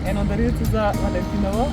eno darilce za Valentinovo.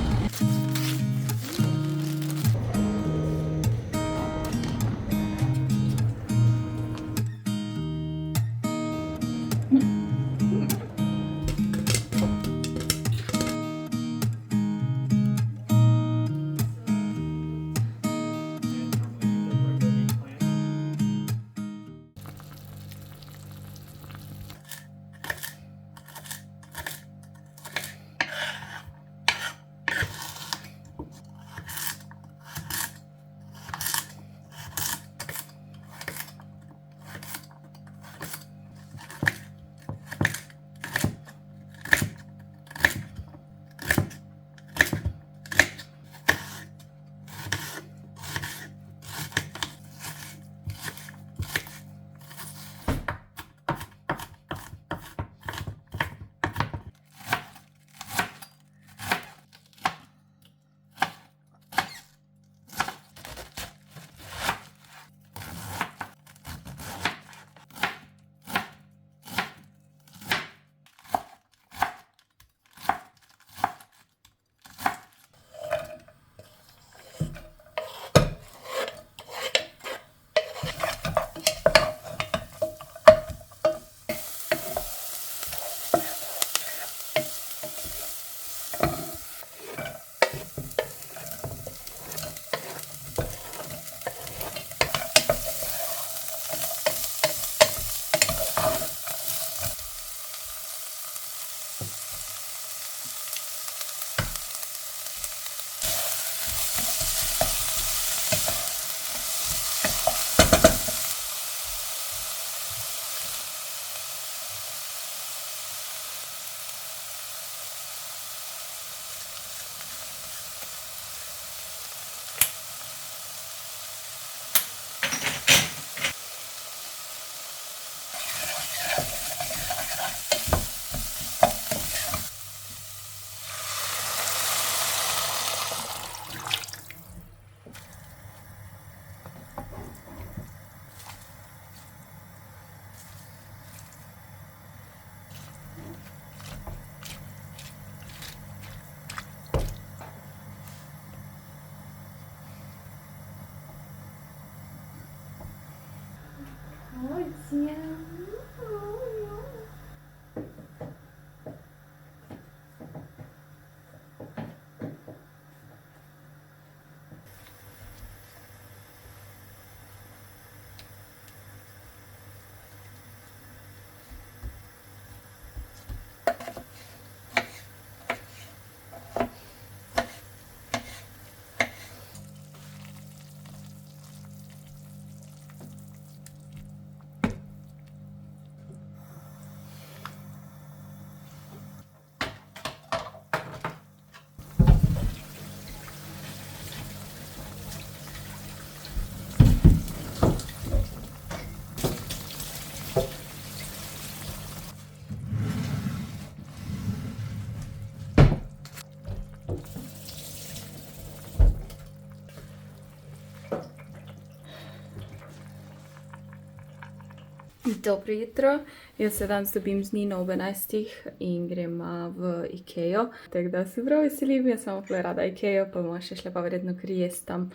Dobro jutro, jaz se danes dobim z Nino ob 11 in gremo v Ikejo. Tako da se prav veselim, jaz sem opla rada Ikejo, pa bomo še šle pa verjetno kri jesti tam.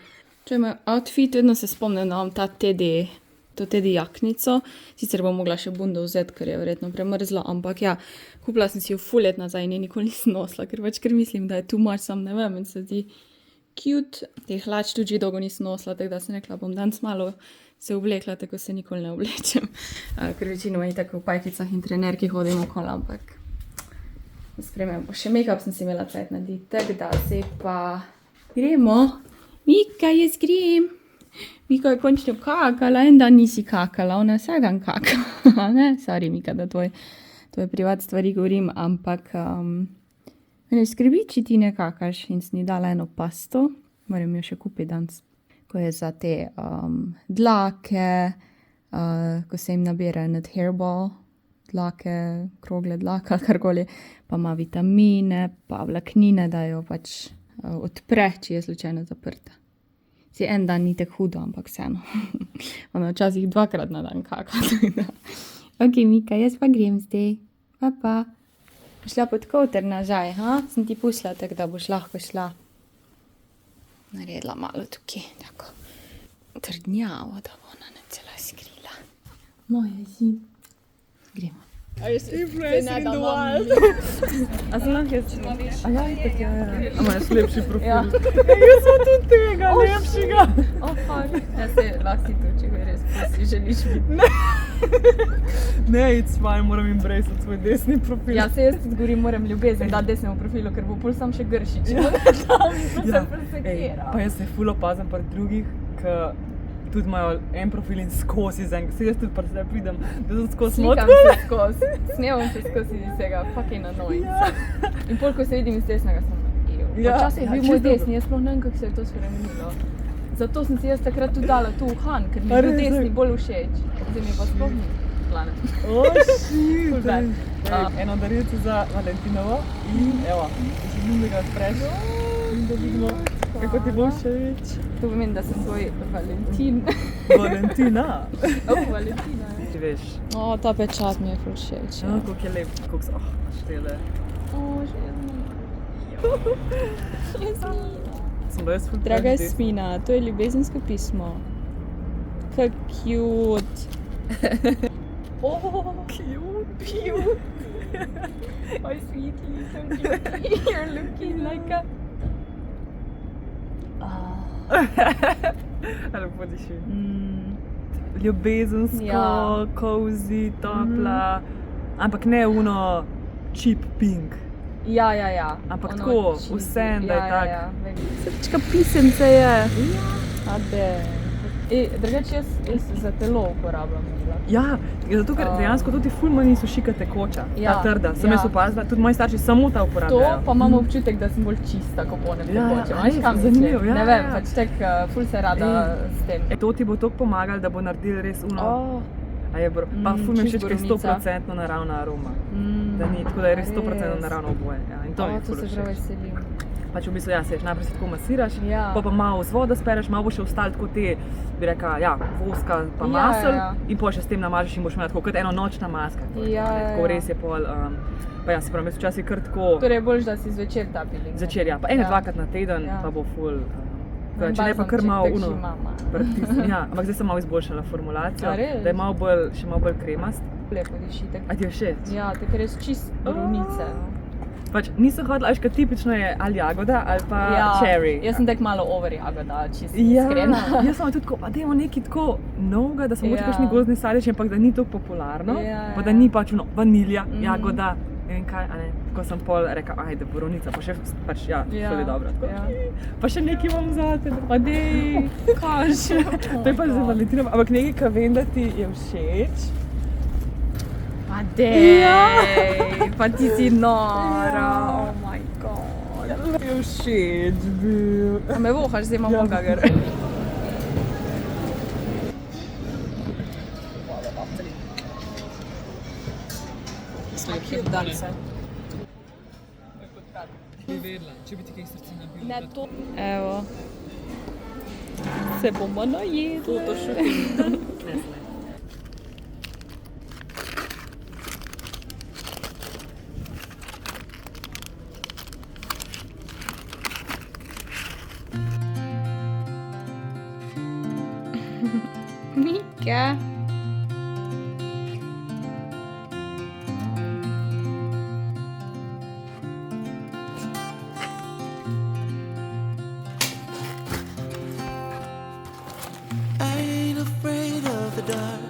Če imam outfit, vedno se spomnim, da imam to Teddy jaknico. Sicer bom mogla še bundo vzeti, ker je verjetno premrzla, ampak ja, kupila sem si jo ful let nazaj in je nikoli nisem nosila, ker mislim, da je too much, sam ne vem, in se zdi cute. Teh hlač tudi že dolgo nisem nosila, tako da sem rekla, bom danes malo se oblekla, tako se nikoli ne oblečem. Ker večino je tako v pajkicah in trenerki hodim okoli, ampak spremem. Še make-up sem si imela cajt narediti, tako da se pa gremo. Mika, jaz grem. Mika je končno kakala, en dan nisi kakala, ona vsak dan kaka. Ne, sorry Mika, da tvoje privat stvari govorim, ampak mene skrbi, če ti ne kakaš, in sem ji dala eno pasto, moram jo še kupiti danes, ko je za te dlake, ko se jim nabira nad hairball, dlake, krogle dlake ali karkoli, pa ima vitamine, pa vlaknine, da jo pač odpre, če je slučajno zaprta. Si en dan ni tako hudo, ampak vseeno. Ona včasih 2-krat na dan kaka. Ok, Mika, jaz pa grem zdaj. Pa, pa. Šla pod koter nazaj, ha? Sem ti pustila, tako da boš lahko šla. Naredila malo tukaj, tako trdnjavo, da bo ona ne cela skrila. Moja si. Gremo. Influencer in the wild. A sem lahko jaz čela? A ja, itak, ja. A imaš lepši profil. Ja. Jaz sem tudi tega, lepšega. Oh, fuck. Ja se lahko si tu, če ga res si želiš biti. Ne, it's fine, moram embrace svoj desni profil. Ja, se jaz tudi govorim, moram ljubezen dati desnemu profilu, ker bo pol sam še grši, če bo tam se persekira. Pa jaz se ful opazim pri drugih, ki tudi imajo en profil in skozi z enega. Se jaz tudi pri sebi pridem, da sem skozi Slikam notko. se skozi, snevam se skozi iz tega fucking annoying. In pol, ko se vidim iz desnega, sem Ja, včasih je ja, bil moj čisto desni, jaz sploh ne vem, kako se je to spremenilo. Zato sem si jaz takrat tudi dala tu uhan, ker mi A je bil res? desni bolj všeč. Zdaj mi je pa sploh ni. Glavnem. Oh, shit. Ful bad. Eno darilce za Valentinovo in evo, želim, da ga odpreš in da vidimo, kako ti bo všeč. To pomeni, da sem tvoj Valentin. Valentina. Valentina, ja. Ti veš, Ta pečat mi je ful všeč. koliko je lep, koliko so, štele. Jasmina. Sem bila jaz ful Draga preveč desna. Jasmina, to je ljubezensko pismo. Kak cute. Oh, cute. My sweetie, so cute. You're looking like a... Lepo diši. Ljubezensko, Ja. cozy, topla, ampak ne uno cheap pink. Ja. Ampak Ono tako, cheesy. vseeno, da je tak. Srčka pisemce je. Ade. Drugače jaz za telo uporabljam mila. Ja, zato ker dejansko tudi ful manj sušika tekoča, Ja, ta trda. Sem ja. jaz opazila, tudi moji starši samo ta To uporabljajo. pa imam občutek, da sem bolj čista, ko ponem Ja, tekoče. ja, Veš, res, kam zanimivo, mislim? ja, Ne vem, ja. pač tek ful se rada s tem. To ti bo toliko pomagalo, da bo naredil res uno. Oh, A je pa ful mi čisto všeč, ker je borovnica. 100% naravna aroma. Da ni, tako da je res 100% naravno oboje. Ja, in to mi je to ful se prav všeč. veselim. Pač v bistvu, ja, seš, najprej se tako masiraš, Ja. pa malo z vodo spereš, malo bo še ostalo tako te, bi rekla, ja, voska pa Ja, masel ja. in pol še s tem namažeš in boš imela tako kot eno nočna maska. Ja, Tako ja. res je pol, pa ja, se pravim, jaz včasih kar tako Torej je boljš, da si zvečer ta piling. zvečer, ja, pa dvakrat na teden, Ja. pa bo ful, če ne pa kar malo uno. Mama. Ja, ampak zdaj sem malo izboljšala formulacijo, A res? da je malo bolj, še malo bolj kremast. Lepo diši, tako. A ti je všeč? Ja, tako res čist borovnice. Pač nisem hodila, veš, kaj tipično je ali jagoda ali pa cherry. Jaz sem tako malo over jagoda, čisto Ja, iskrena. jaz sem tudi tako, pa dajmo nekaj tako novega, da so mogoče Ja. kakšni gozdni sadež, ampak da ni tako popularno, Ja, pa da ja. ni pač vanilja, jagoda, ne vem kaj, a ne. Ko sem pol rekla, ajde, borovnica, pa še pač, ja, Ja, to je dobro. Tako, ja. Pa še nekaj imam zate, pa dej, kaži. To je pa za Valentinov, ampak nekaj, kar vem, da ti je všeč. Pa dej, pa ti si nora, oh my god. Je všeč bil. A me vohaš, zdaj imam gagar. Bi vedela, če bi ti kaj srce nabilo. Ne to. Evo. Se bomo najedli. Photoshooting. Mika. I ain't afraid of the dark.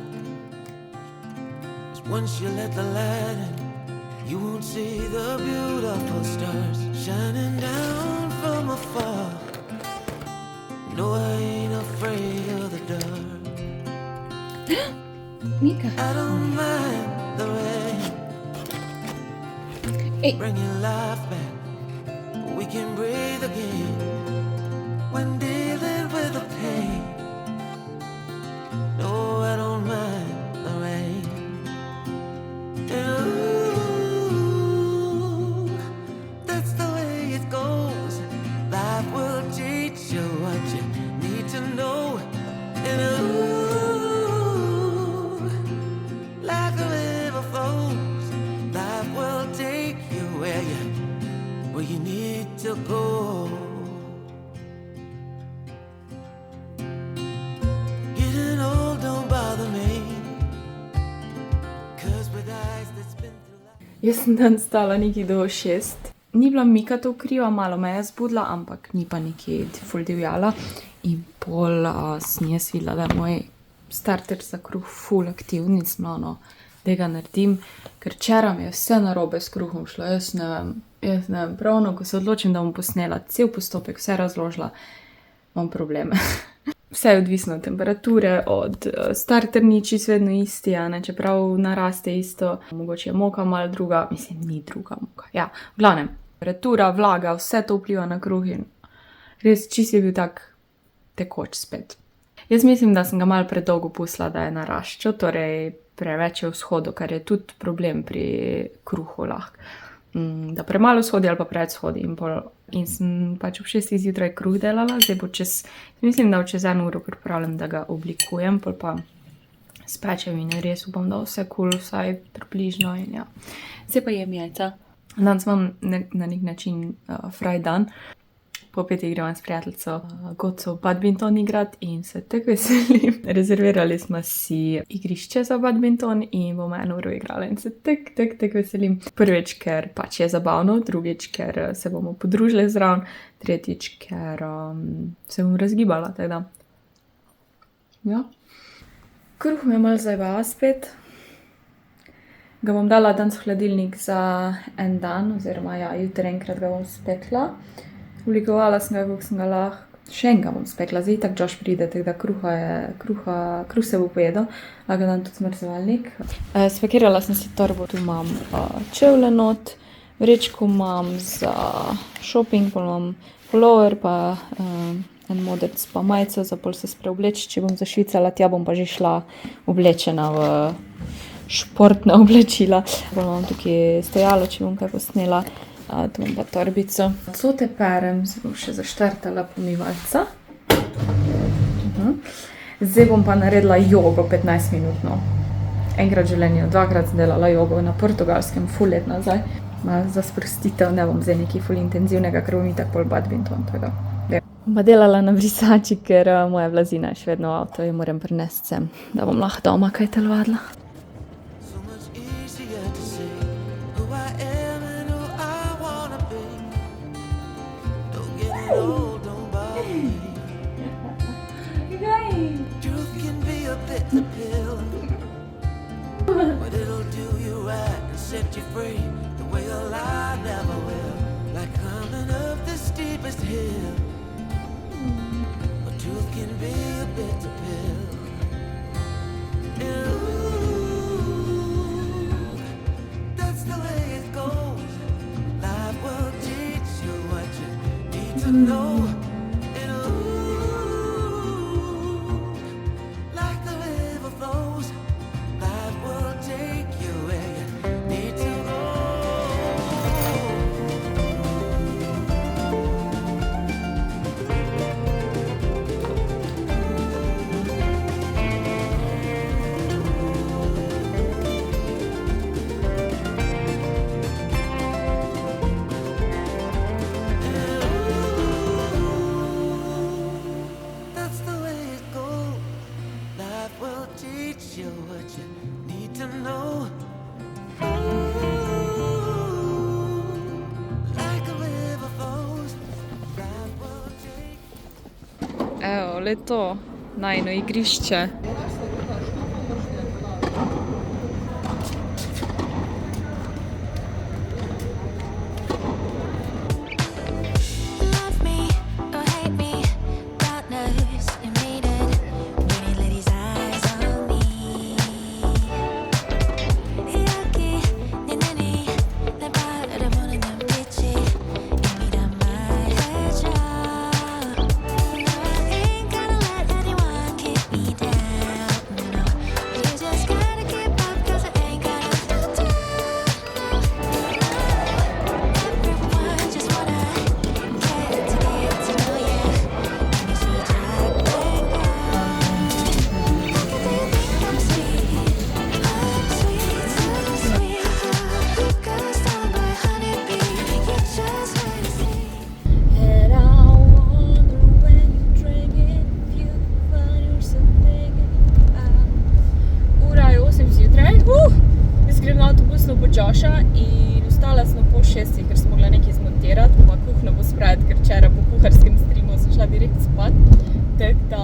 'Cause once you let the light in, you won't see the beautiful stars shining down from afar. No, I ain't afraid of the dark. Mika. I don't mind the rain. Hey. Bring your life back. We can breathe again when dealing with the pain. No, I don't mind the rain. And ooh, that's the way it goes. Life will teach you what you need to know. And ooh, like a river flows, life will take you need to go. Getting old don't bother me, 'cause with eyes that's been through life. Jaz sem dan stala nekje do 6. Ni bila Mika to kriva, malo me je zbudila, ampak ni pa nekje ful divjala. In pol sem jaz videla, da je moj starter za kruh ful aktivni, sem ono, da ga naredim, ker včeraj mi je vse narobe s kruhom šlo, jaz ne vem, pravno, ko se odločim, da bom posnela cel postopek, vse razložila, imam probleme. Vse je odvisno od temperature, od starter ni čisto vedno isti, a ne, čeprav naraste isto, mogoče je moka malo druga, mislim, ni druga moka, ja, v glavnem, temperatura, vlaga, vse to vpliva na kruh in res čisto je bil tak tekoč spet. Jaz mislim, da sem ga malo predolgo pustila, da je naraščal, torej preveč je vzhodu, kar je tudi problem pri kruhu lahko. Da premalo shodi ali pa preveč shodi in sem pač ob 6 zjutraj kruh delala, zdaj bo mislim, da čez 1 uro pripravljam, da ga oblikujem, pol pa spečem in res upam, da vse cool, vsaj približno in ja. Zdaj pa jem jajca. Danes imam na nek način fraj dan. Po 5 gremo s prijateljico Goco v badminton igrat in se tako veselim. Rezervirali smo si igrišče za badminton in bomo 1 uro igrali in se tako veselim. Prvič, ker pač je zabavno, drugič, ker se bomo podružili zraven, tretjič, ker se bom razgibala, tako da. Ja. Kruh me malo zajebava spet. Ga bom dala danes v hladilnik za en dan, oziroma ja, jutri enkrat ga bom spekla. Oblikovala sem ga, kako sem ga lahko. Še enega bom spekla, zdaj tako Josh pride, tako da kruh se bo pojedel, a ga dam tudi zmrzovalnik. Spakirala sem si torbo, tu imam čevlje not, vrečko imam za shopping, pol imam pullover, pa en modrc pa majico, za pol se spreobleči, če bom zašvicala, tja bom pa že šla oblečena v športna oblačila. Pol imam tukaj stojalo, če bom kaj posnela. Tu imam pa torbico. Cote perem, zdaj bom še zaštartala pomivalca. Zdaj bom pa naredila jogo 15 minutno. Enkrat v življenju, 2-krat sem delala jogo na Portugalskem, ful let nazaj. Malo za sprostitev, ne bom zdaj nekaj ful intenzivnega, ker bom itak pol badminton. Bom pa delala na brisači, ker moja blazina je še vedno v avto in moram prinesti sem, da bom lahko doma kaj telovadila. So much easier to say who I am and who I wanna be. Don't get it old, don't bother me. Truth can be a bitter pill, but it'll do you right and set you free the way a lie never will. Like climbing up the steepest hill. But truth can be a bitter pill. And that's the way it goes. Life will teach you what you need to know. And like the river flows, life will take you where you need to go. That's the way it goes. Life will teach you what you need to know. Like a river flows, life will take. Evo, le to, najino igrišče. Love me or hate me, God knows you made it. When he let his eyes on me. Yucky, neneni, 내 바라보는 눈빛이 이미 다 말해줘. No, I ain't gonna let anyone keep me down. Tako da,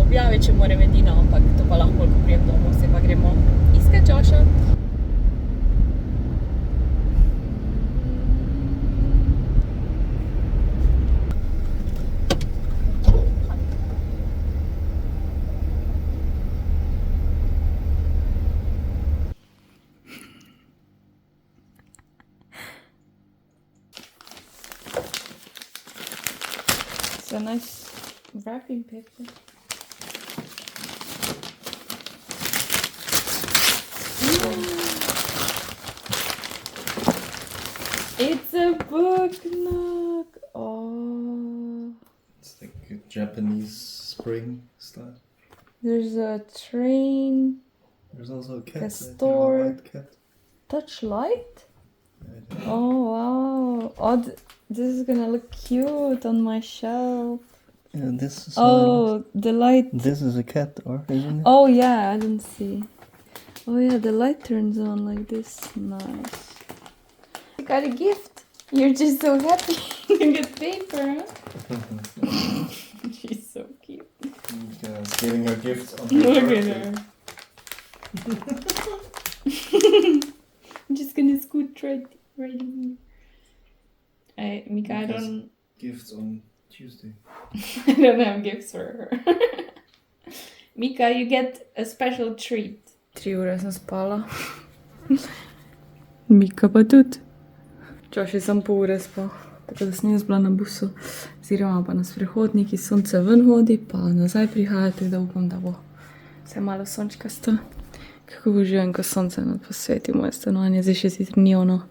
objavit če moram edino, ampak to pa lahko, ko prijem domov, se pa gremo iskat Joša. It's a nice wrapping paper. It's a bookmark. Oh, It's like a Japanese spring style. there's a train, There's also a cat. A I think, store. A white cat. touch light. I don't know. Oh wow! Oh, this is gonna look cute on my shelf. Yeah, this is. Oh, the light. This is a cat, or isn't it? Oh yeah, I didn't see. Oh yeah, the light turns on like this. Nice. You got a gift. You're just so happy. You get paper, huh? She's so cute. Giving her gifts on Look her at birthday. her. I'm just gonna scoot right in here. Mika, I Because- don't Gifts on Tuesday. I don't have gifts for her. Mika, you get a special treat. 3 ure sem spala. Mika pa tudi. Čoši sem pol ure spal, tako da sem jaz bila na busu. Oziroma pa na sprehodniki, sonce ven hodi, pa nazaj prihaja, tako da upam, da bo vse malo sončkasto. Kako uživam, ko sonce nad posveti moje stanovanje. Zdaj še sicer ni ono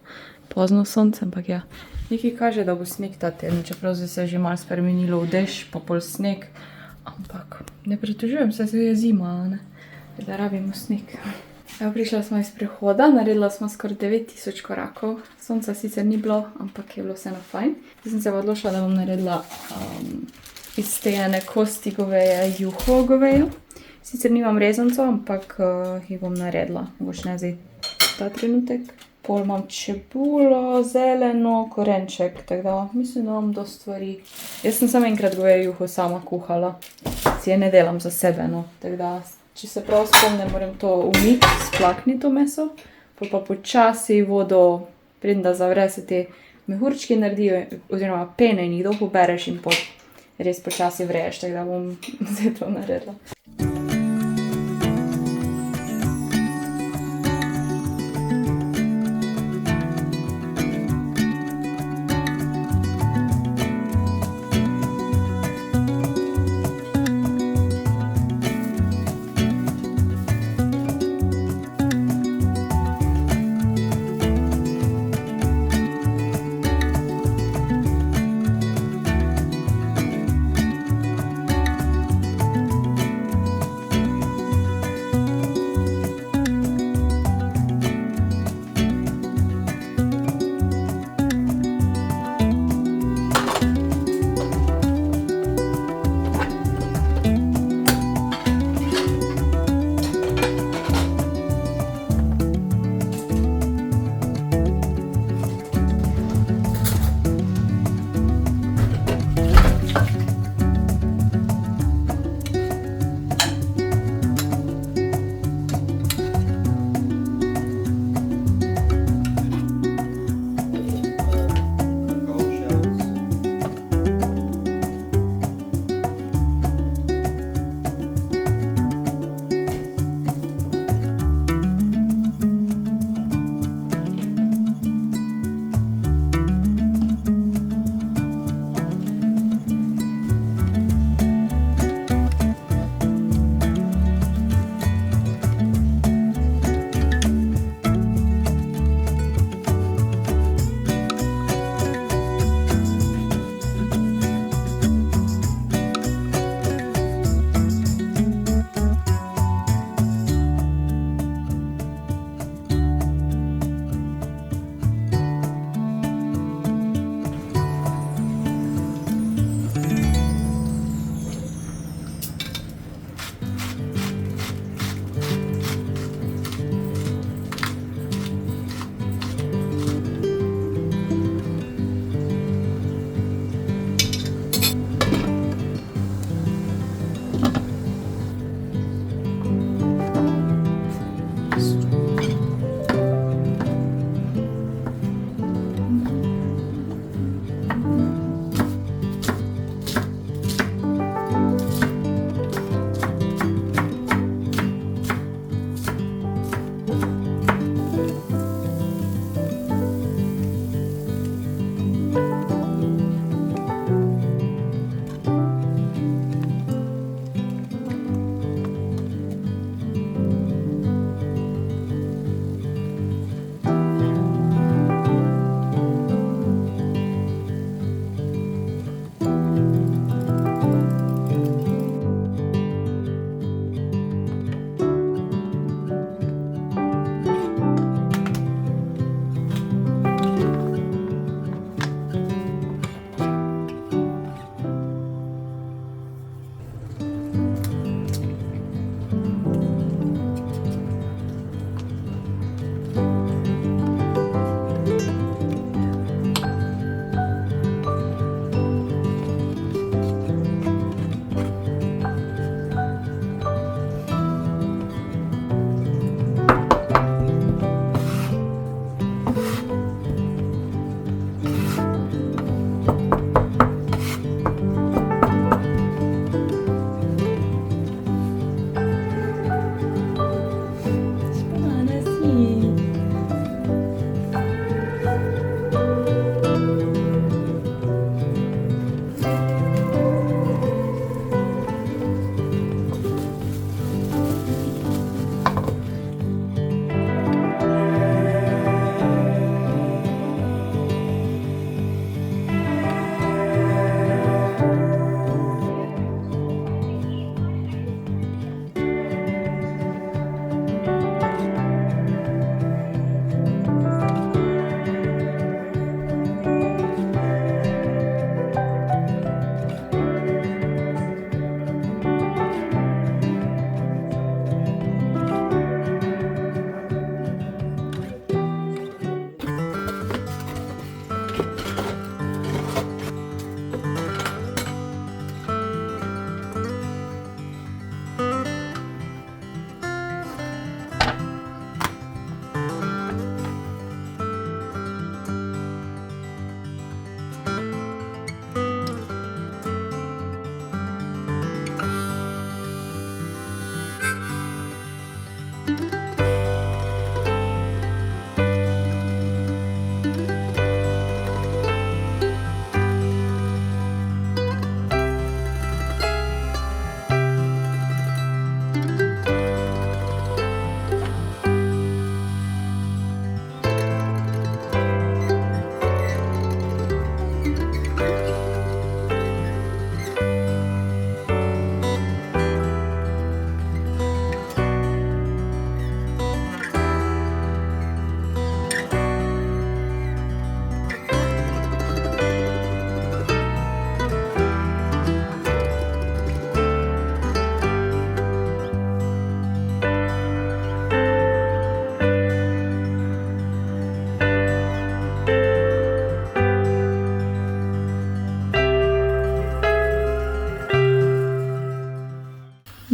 pozno sonce, ampak ja. Nekaj kaže, da bo sneg ta teden, čeprav zdaj se je že malo spremenilo v dež, pa pol sneg. Ampak ne pritožujem se, zdaj je zima, a ne? Da rabimo sneg. Evo, prišla smo iz prehoda, naredila smo skoraj 9000 korakov. Sonca sicer ni bilo, ampak je bilo vseeno fajn. Zdaj sem se pa odločila, da bom naredila iz te ene kosti goveje, juho govejo. Sicer nimam rezancev, ampak jih bom naredila. Mogoče ne zdaj ta trenutek. Pol imam čebulo, zeleno, korenček, tako da mislim, da imam dosti stvari. Jaz sem samo enkrat govejo juho sama kuhala. Si je ne delam za sebe, no. Tako da, če se prav spomnim, moram to umiti, splakniti to meso. Pol pa počasi vodo, preden da zavre, se te mehurčki naredijo, oziroma pene in jih dolgo bereš in pol res počasi vreješ, tako da bom zdaj to naredila.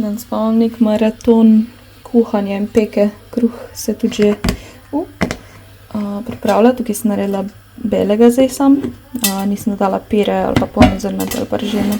Danes pa imam nek maraton kuhanja in peke. Kruh se tudi že pripravlja. Tukaj sem naredila belega zdaj sam. Nisem dodala pire ali pa polnozrnate ali pa ržene.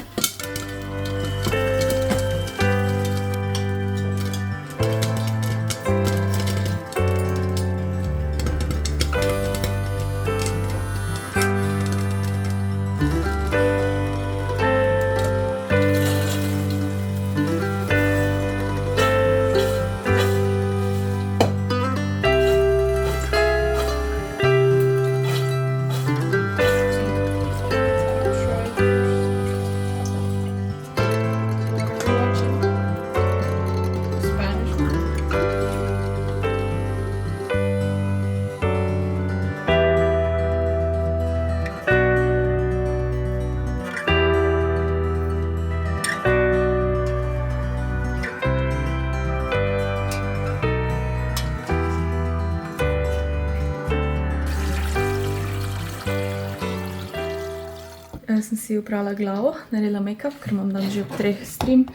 Sem si upravila glavo, naredila make-up, ker imam dan že ob 3 stream.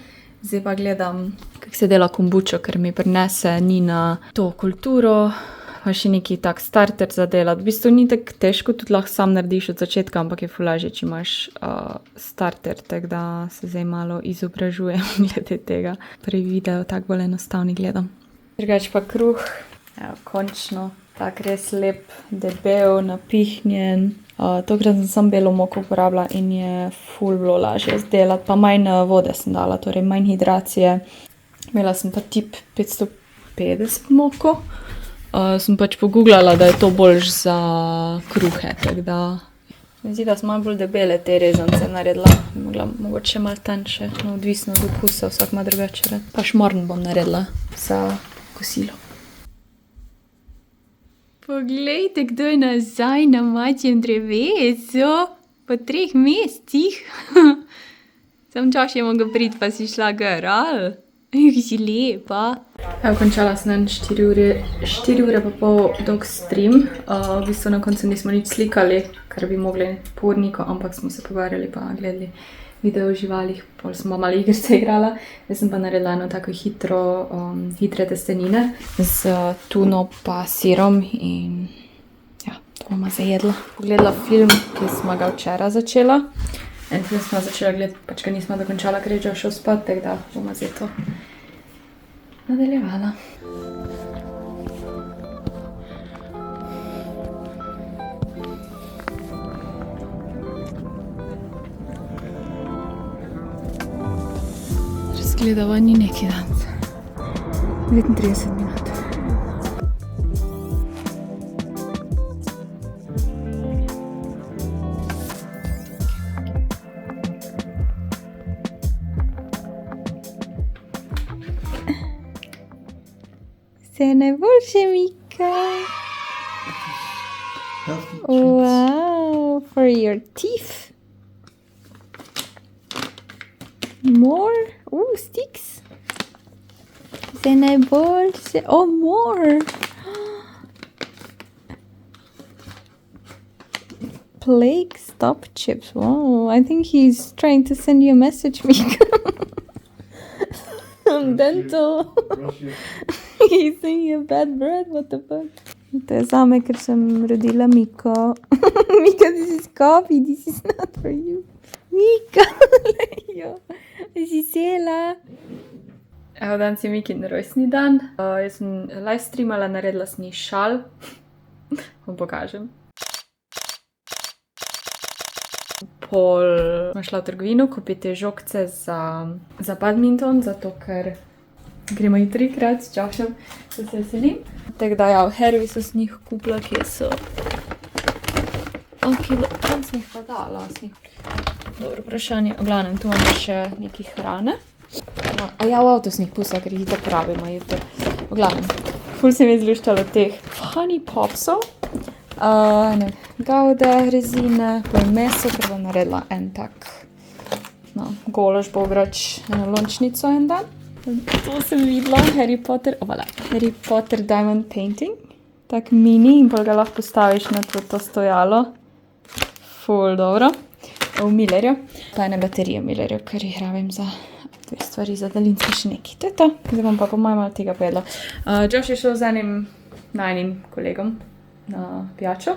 Zdaj pa gledam, kako se dela kombučo, ker mi prinese Nina to kulturo, pa še neki tak starter za delati. V bistvu ni tako težko, tudi lahko sam narediš od začetka, ampak je ful lažje, če imaš starter, tako da se zdaj malo izobražujem glede tega. Prvi video tako bolj enostavni gledam. Drugač pa kruh, evo, končno, tak res lep, debel, napihnjen. Tokrat sem samo belo moko uporabila in je ful bilo lažje zdelati, pa manj vode sem dala, torej manj hidracije. Imela sem pa tip 550 moko. Sem pač pogooglala, da je to boljš za kruhe, tako da mi zdi, da sem malo bolj debele te režance naredila. Mogoče malo tanjše, no, odvisno od okusa, vsak ima drugače rad. Pa šmorn bom naredila za kosilo. Poglejte, kdo je nazaj na mačjem drevesu po 3 mesecih. Sam čas je mogel priti, pa si šla gor, ali? Si lepa. Evo, končala sem 4 ure pa pol dolg stream. V bistvu na koncu nismo nič slikali, kar bi mogli po urniku, ampak smo se pogovarjali pa gledali video o živalih, pol smo malo igrice igrala. Jaz sem pa naredila eno tako hitre testenine z tuno pa sirom in ja, to bomo zdaj jedla. Pogledala film, ki smo ga včeraj začela. En film smo začela gledati, pač ga nismo dokončala, ker je že šel spat, tako da bomo zdaj to nadaljevala. Razgledava ni neki dan. 39 minut. Vse najboljše, Mika. Wow, for your teeth. More? Sticks. Vse najboljše. Oh, more. Plague stop chips. Wow, I think he's trying to send you a message, Mika. Dental. He's saying you bad breath, what the fuck? To je zame, ker sem rodila Miko. Mika, this is coffee, this is not for you. Mika, lejo, si sela. Evo, danes je Mikin rojstni dan. Jaz sem live streamala, naredila sem ji šal. Vam pokažem. Pol sem šla v trgovino kupiti žogce za badminton, zato ker gremo ji 3-krat s Joshom, da se veselim. Tako da ja, v Harryju sem jih kupila, kje so. Kam sem jih pa dala? Dobro vprašanje. V glavnem, tu imamo še nekaj hrane. A ja, v avto sem jih pustila, ker jih hitro porabimo. V glavnem, ful se mi je zluščalo teh honey popsov. Gaude, rezine, pol meso, ker bom naredila en tak golaž bograč, eno lončnico en dan. To sem videla, Harry Potter Diamond Painting. Tak mini in pol ga lahko postaviš na to stojalo. Ful dobro. V Millerju. Pa ene baterije v Millerju, ker jih rabim za dve stvari za dalinsko še neki. To je to. Zdaj bom pa po mojem malo tega pojedla. Josh je šel z enim najnim kolegom na pijačo.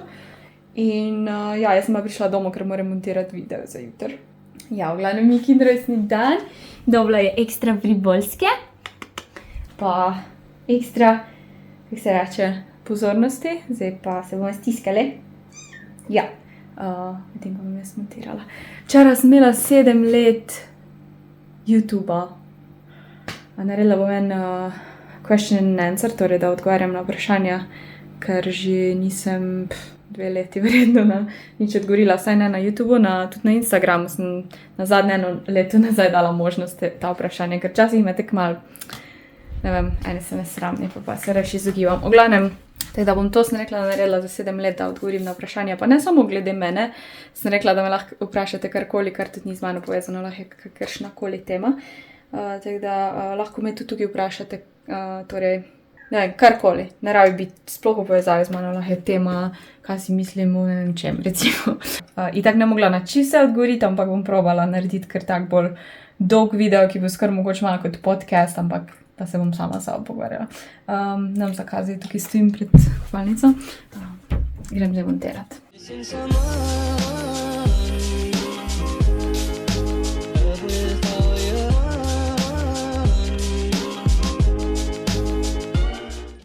In ja, jaz sem pa prišla domov, ker moram montirati video za jutr. Ja, v glavnem Mikin rojstni dan. Dobila je ekstra pribolske. Pa ekstra, kako se reče, pozornosti. Zdaj pa se bomo stiskali. Ja, potem pa bom jaz montirala. Včeraj sem imela 7 let YouTubea. Naredila bom en question and answer, torej da odgovarjam na vprašanja, ker že nisem 2 leti verjetno na nič odgovorila, vsaj ne na YouTubeu, tudi na Instagramu sem na zadnje 1 leto nazaj dala možnost ta vprašanja, ker včasih me tako malo, ne vem, ene se me sramni, pa se reč izogibam. V glavnem, tako da bom to sem rekla, naredila za 7 let, da odgovorim na vprašanja, pa ne samo glede mene, sem rekla, da me lahko vprašate karkoli, kar tudi ni z mano povezano, lahko je kakršnakoli tema, tako da lahko me tudi tukaj vprašate, torej, ne vem, karkoli, ne rabi biti sploh v povezavi z mano, lahko je tema, kaj si mislim o ne vem čem, recimo. Itak ne mogla na čisto odgovoriti, ampak bom probala narediti kar tak bolj dolg video, ki bo skoraj mogoče malo kot podcast, ampak da se bom sama sabo pogovarjala. Ne vem zakaj, zdaj tukaj stojim pred hvalnico. Grem zdaj montirati. Missing someone.